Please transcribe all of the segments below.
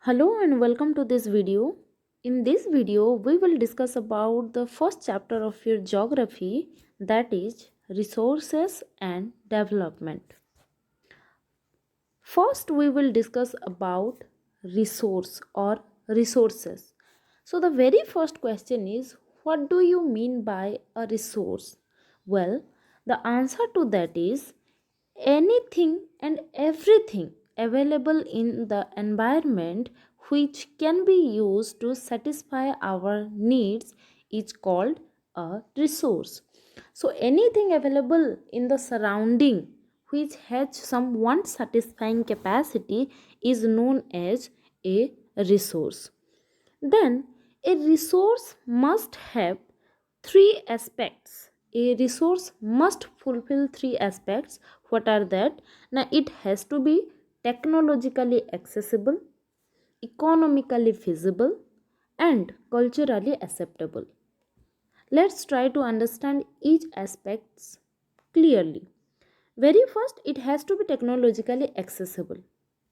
Hello and welcome to this video. In this video, we will discuss about the first chapter of your geography, that is resources and development. First, we will discuss about resource or resources. So the very first question is, what do you mean by a resource? Well, the answer to that is anything and everything available in the environment which can be used to satisfy our needs is called a resource. So anything available in the surrounding which has some one satisfying capacity is known as a resource. Then a resource must have three aspects. A resource must fulfill three aspects. What are that? Now it has to be technologically accessible, economically feasible, and culturally acceptable. Let's try to understand each aspects clearly. Very first, it has to be technologically accessible.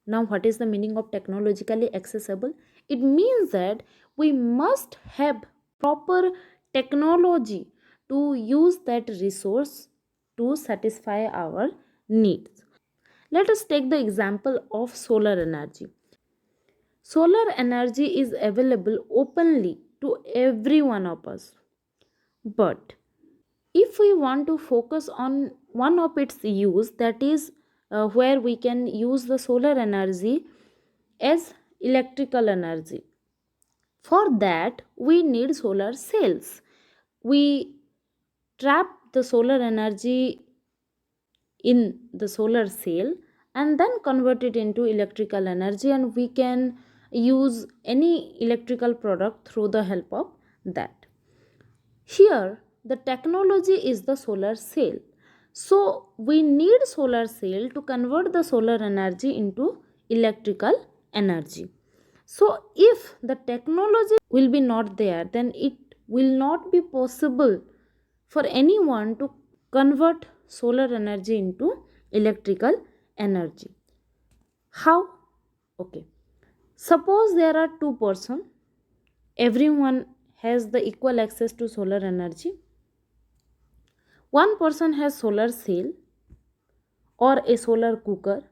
Now, what is the meaning of technologically accessible? It means that we must have proper technology to use that resource to satisfy our needs. Let us take the example of solar energy. Solar energy is available openly to every one of us. But if we want to focus on one of its use, that is where we can use the solar energy as electrical energy. For that, we need solar cells. We trap the solar energy in the solar cell and then convert it into electrical energy, and we can use any electrical product through the help of that. Here, the technology is the solar cell. So, we need solar cell to convert the solar energy into electrical energy. So, if the technology will be not there, then it will not be possible for anyone to convert solar energy into electrical energy. How? Okay. Suppose there are two persons, everyone has the equal access to solar energy. One person has solar cell or a solar cooker,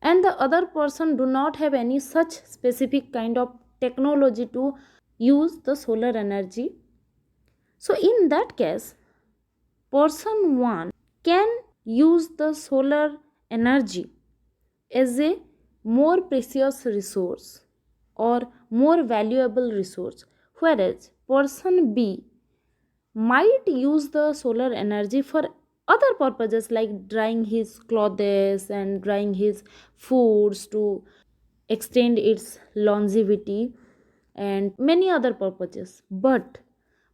and the other person do not have any such specific kind of technology to use the solar energy. So in that case, person 1 can use the solar energy as a more precious resource or more valuable resource, whereas person B might use the solar energy for other purposes like drying his clothes and drying his foods to extend its longevity and many other purposes. But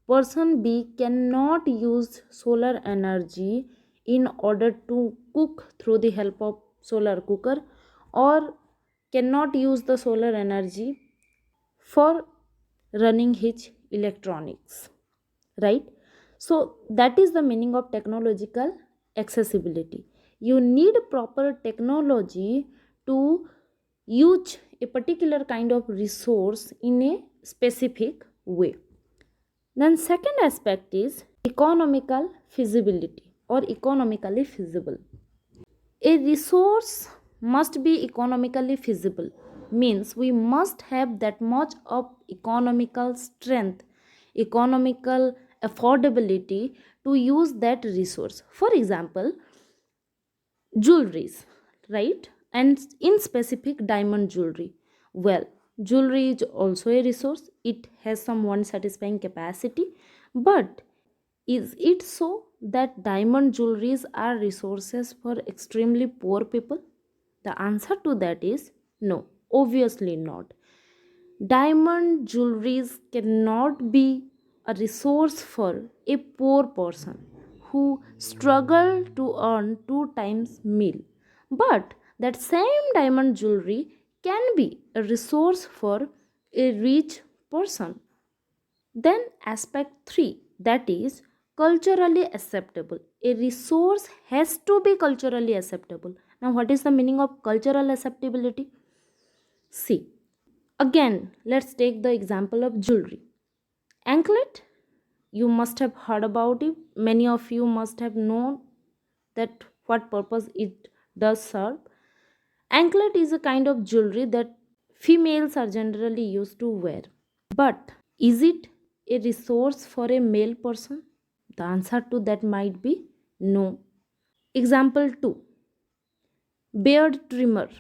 person B cannot use solar energy in order to cook through the help of solar cooker, or cannot use the solar energy for running his electronics, right? So that is the meaning of technological accessibility. You need proper technology to use a particular kind of resource in a specific way. Then second aspect is economical feasibility or economically feasible. A resource must be economically feasible, means we must have that much of economical strength, economical affordability to use that resource. For example, jewelries, right? And in specific, diamond jewelry. Well, jewelry is also a resource, it has some one satisfying capacity, but is it so that diamond jewelries are resources for extremely poor people? The answer to that is no, obviously not. Diamond jewelries cannot be a resource for a poor person who struggle to earn two times meal. But that same diamond jewelry can be a resource for a rich person. Then, aspect 3, that is culturally acceptable. A resource has to be culturally acceptable. Now, what is the meaning of cultural acceptability? See, again, let's take the example of jewelry. Anklet, you must have heard about it. Many of you must have known that what purpose it does serve. Anklet is a kind of jewelry that females are generally used to wear. But is it a resource for a male person? The answer to that might be no. Example 2, beard trimmer.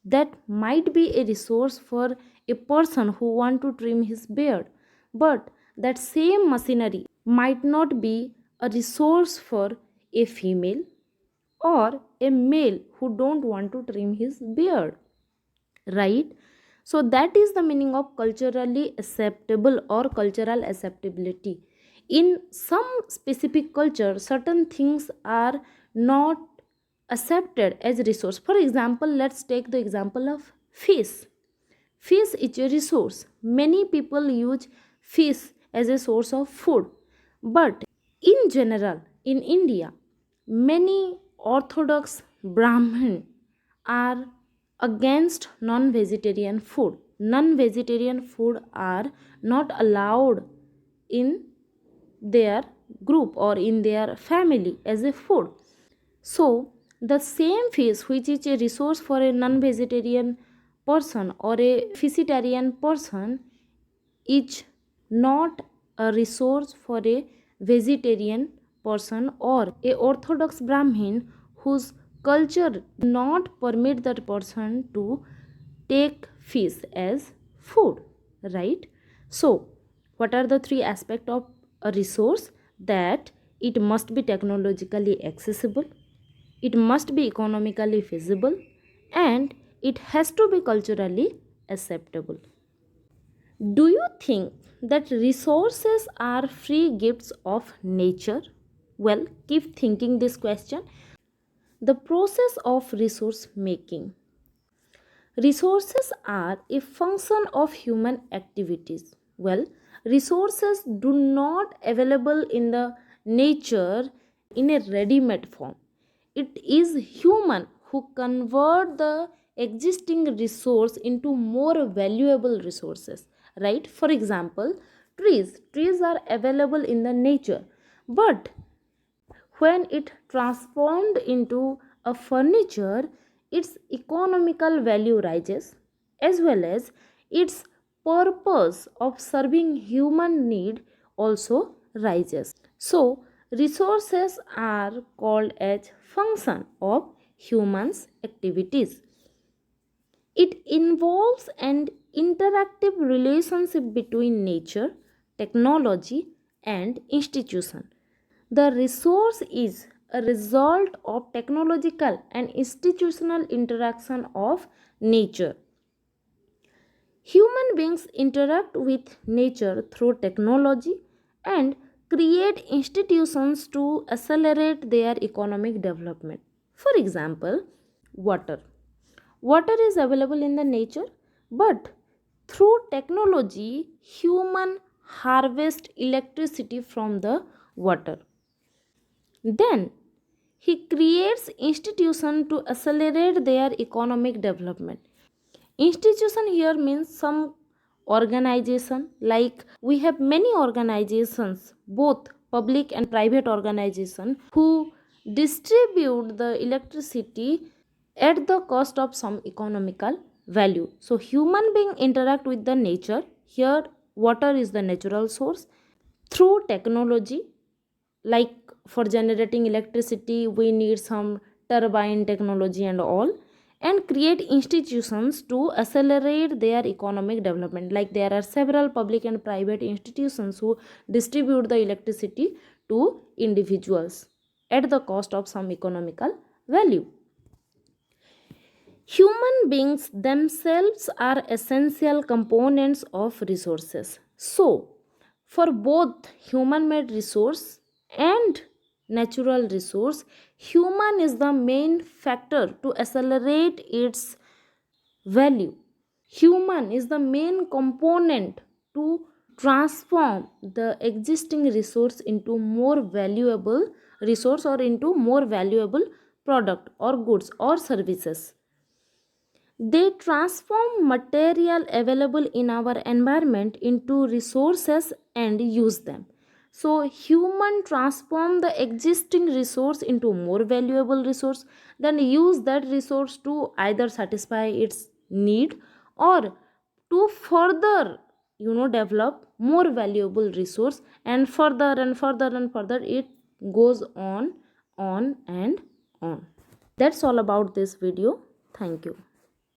That might be a resource for a person who want to trim his beard, but that same machinery might not be a resource for a female or a male who don't want to trim his beard, right? So that is the meaning of culturally acceptable or cultural acceptability. In some specific culture, certain things are not accepted as resource. For example, let's take the example of fish. Fish is a resource. Many people use fish as a source of food. But in general, in India, many Orthodox Brahmin are against non-vegetarian food. Non-vegetarian food are not allowed in their group or in their family as a food. So, the same fish which is a resource for a non vegetarian person or a vegetarian person is not a resource for a vegetarian person or a orthodox brahmin whose culture not permit that person to take fish as food, right? So what are the three aspects of a resource? That it must be technologically accessible, it must be economically feasible, and it has to be culturally acceptable. Do you think that resources are free gifts of nature? Well, keep thinking this question. The process of resource making. Resources are a function of human activities. Well, resources do not available in the nature in a ready-made form. It is human who convert the existing resource into more valuable resources, right? For example, trees are available in the nature, but when it transformed into a furniture, its economical value rises as well as its purpose of serving human need also rises. So resources are called as function of humans activities. It involves an interactive relationship between nature, technology, and institution. The resource is a result of technological and institutional interaction of nature. Human beings interact with nature through technology and create institutions to accelerate their economic development. For example, water. Water is available in the nature, but through technology, human harvest electricity from the water. Then he creates institution to accelerate their economic development. Institution here means some organization, like we have many organizations, both public and private organization, who distribute the electricity at the cost of some economical value. So human being interact with the nature. Here water is the natural source. Through technology, like for generating electricity we need some turbine technology and all, and create institutions to accelerate their economic development, like there are several public and private institutions who distribute the electricity to individuals at the cost of some economical value. Human beings themselves are essential components of resources. So, for both human made resource and natural resource, human is the main factor to accelerate its value. Human is the main component to transform the existing resource into more valuable resource or into more valuable product or goods or services. They transform material available in our environment into resources and use them. So human transform the existing resource into more valuable resource, then use that resource to either satisfy its need or to further develop more valuable resource, and further and further and further it goes on and on. That's all about this video. Thank you.